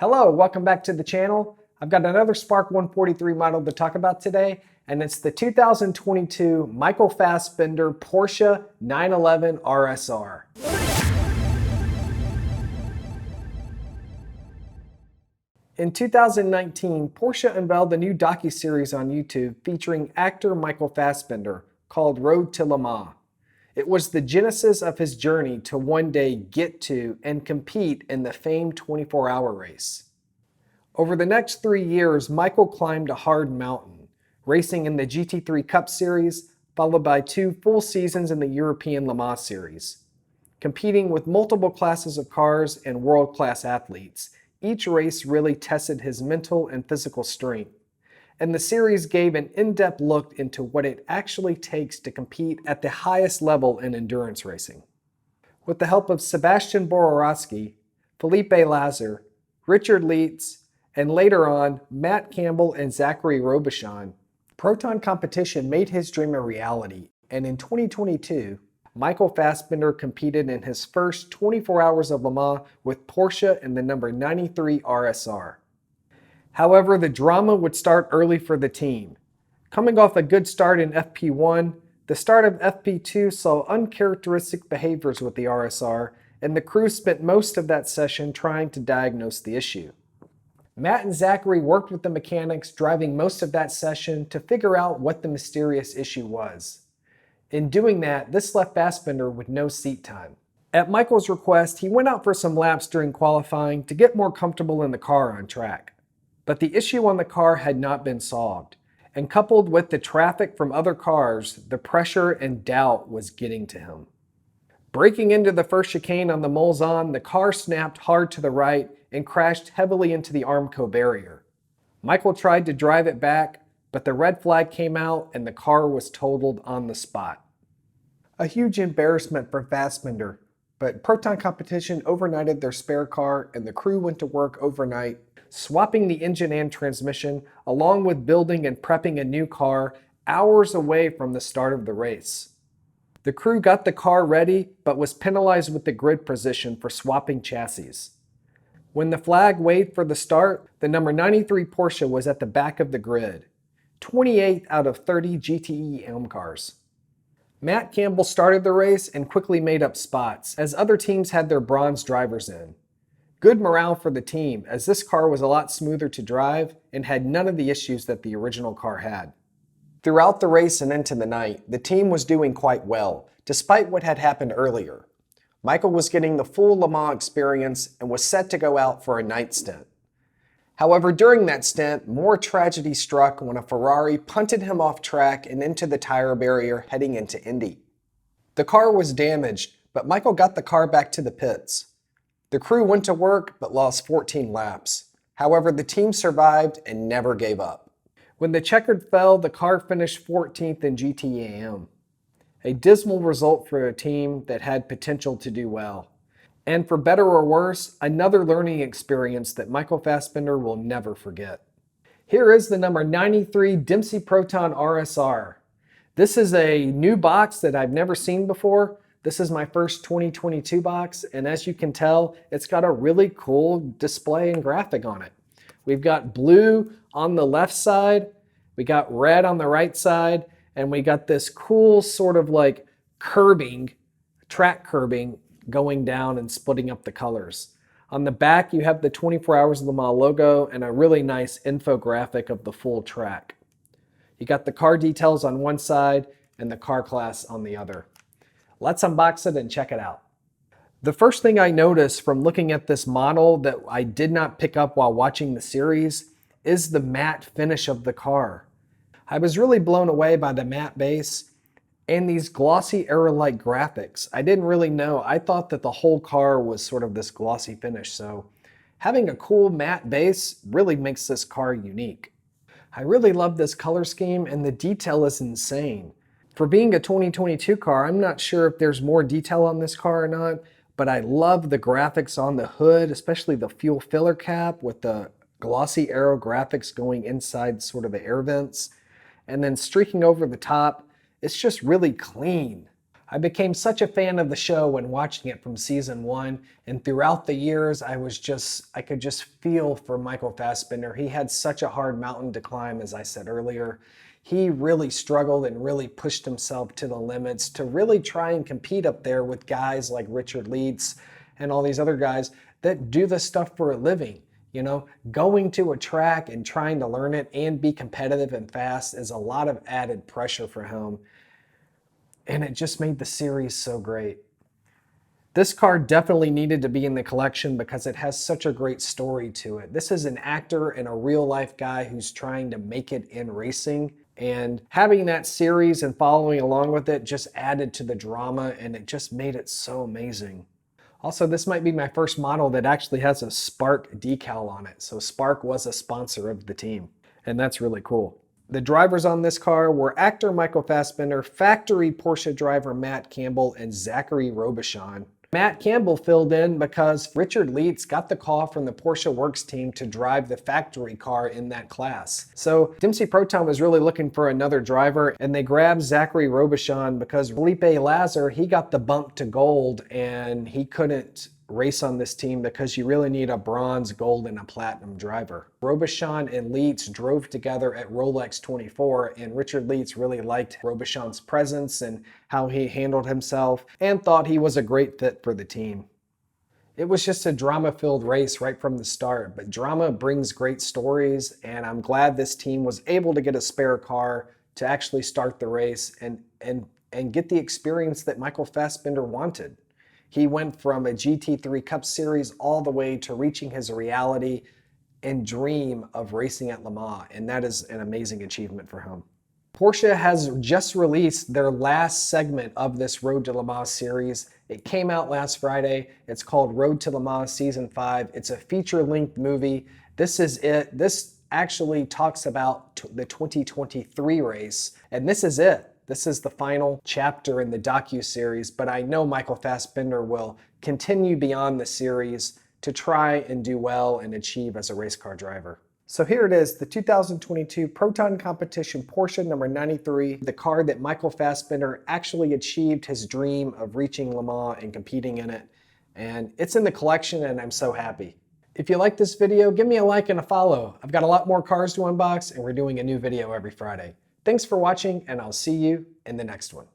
Hello, welcome back to the channel. I've got another Spark 143 model to talk about today, and it's the 2022 Michael Fassbender Porsche 911 RSR. In 2019, Porsche unveiled a new docuseries on YouTube featuring actor Michael Fassbender called Road to Le Mans. It was the genesis of his journey to one day get to and compete in the famed 24-hour race. Over the next 3 years, Michael climbed a hard mountain, racing in the GT3 Cup Series, followed by 2 full seasons in the European Le Mans Series. Competing with multiple classes of cars and world-class athletes, each race really tested his mental and physical strength. And the series gave an in-depth look into what it actually takes to compete at the highest level in endurance racing. With the help of Sebastian Borowski, Felipe Lazar, Richard Leitz, and later on, Matt Campbell and Zachary Robichon, Proton Competition made his dream a reality, and in 2022, Michael Fassbender competed in his first 24 hours of Le Mans with Porsche in the number 93 RSR. However, the drama would start early for the team. Coming off a good start in FP1, the start of FP2 saw uncharacteristic behaviors with the RSR, and the crew spent most of that session trying to diagnose the issue. Matt and Zachary worked with the mechanics driving most of that session to figure out what the mysterious issue was. In doing that, this left Fassbender with no seat time. At Michael's request, he went out for some laps during qualifying to get more comfortable in the car on track. But the issue on the car had not been solved, and coupled with the traffic from other cars, the pressure and doubt was getting to him. Braking into the first chicane on the Mulsanne, the car snapped hard to the right and crashed heavily into the Armco barrier. Michael tried to drive it back, but the red flag came out and the car was totaled on the spot. A huge embarrassment for Fassbender, but Proton Competition overnighted their spare car and the crew went to work overnight, swapping the engine and transmission, along with building and prepping a new car hours away from the start of the race. The crew got the car ready, but was penalized with the grid position for swapping chassis. When the flag waved for the start, the number 93 Porsche was at the back of the grid, 28 out of 30 GTE Elm cars. Matt Campbell started the race and quickly made up spots, as other teams had their bronze drivers in. Good morale for the team, as this car was a lot smoother to drive and had none of the issues that the original car had. Throughout the race and into the night, the team was doing quite well, despite what had happened earlier. Michael was getting the full Le Mans experience and was set to go out for a night stint. However, during that stint, more tragedy struck when a Ferrari punted him off track and into the tire barrier heading into Indy. The car was damaged, but Michael got the car back to the pits. The crew went to work but lost 14 laps. However, the team survived and never gave up. When the checkered fell, the car finished 14th in GTAM. A dismal result for a team that had potential to do well. And for better or worse, another learning experience that Michael Fassbender will never forget. Here is the number 93 Dempsey Proton RSR. This is a new box that I've never seen before. This is my first 2022 box, and as you can tell, it's got a really cool display and graphic on it. We've got blue on the left side, we got red on the right side, and we got this cool sort of like curbing, track curbing, going down and splitting up the colors. On the back, you have the 24 Hours of Le Mans logo and a really nice infographic of the full track. You got the car details on one side and the car class on the other. Let's unbox it and check it out. The first thing I noticed from looking at this model that I did not pick up while watching the series is the matte finish of the car. I was really blown away by the matte base and these glossy arrow-like graphics. I didn't really know. I thought that the whole car was sort of this glossy finish, so having a cool matte base really makes this car unique. I really love this color scheme and the detail is insane. For being a 2022 car, I'm not sure if there's more detail on this car or not, but I love the graphics on the hood, especially the fuel filler cap with the glossy arrow graphics going inside sort of the air vents. And then streaking over the top, it's just really clean. I became such a fan of the show when watching it from season 1, and throughout the years I could just feel for Michael Fassbender. He had such a hard mountain to climb, as I said earlier. He really struggled and really pushed himself to the limits to really try and compete up there with guys like Richard Leeds and all these other guys that do this stuff for a living. You know, going to a track and trying to learn it and be competitive and fast is a lot of added pressure for him. And it just made the series so great. This car definitely needed to be in the collection because it has such a great story to it. This is an actor and a real life guy who's trying to make it in racing. And having that series and following along with it just added to the drama, and it just made it so amazing. Also, this might be my first model that actually has a Spark decal on it. So Spark was a sponsor of the team, and that's really cool. The drivers on this car were actor Michael Fassbender, factory Porsche driver Matt Campbell, and Zachary Robichon. Matt Campbell filled in because Richard Leeds got the call from the Porsche Works team to drive the factory car in that class. So Dempsey Proton was really looking for another driver, and they grabbed Zachary Robichon because Felipe Lazar, he got the bump to gold and he couldn't race on this team because you really need a bronze, gold, and a platinum driver. Robichon and Leeds drove together at Rolex 24, and Richard Leeds really liked Robichon's presence and how he handled himself and thought he was a great fit for the team. It was just a drama-filled race right from the start, but drama brings great stories, and I'm glad this team was able to get a spare car to actually start the race and get the experience that Michael Fassbender wanted. He went from a GT3 Cup Series all the way to reaching his reality and dream of racing at Le Mans, and that is an amazing achievement for him. Porsche has just released their last segment of this Road to Le Mans series. It came out last Friday. It's called Road to Le Mans Season 5. It's a feature-length movie. This is it. This actually talks about the 2023 race, and this is it. This is the final chapter in the docu-series, but I know Michael Fassbender will continue beyond the series to try and do well and achieve as a race car driver. So here it is, the 2022 Proton Competition Porsche number 93, the car that Michael Fassbender actually achieved his dream of reaching Le Mans and competing in it. And it's in the collection, and I'm so happy. If you like this video, give me a like and a follow. I've got a lot more cars to unbox, and we're doing a new video every Friday. Thanks for watching, and I'll see you in the next one.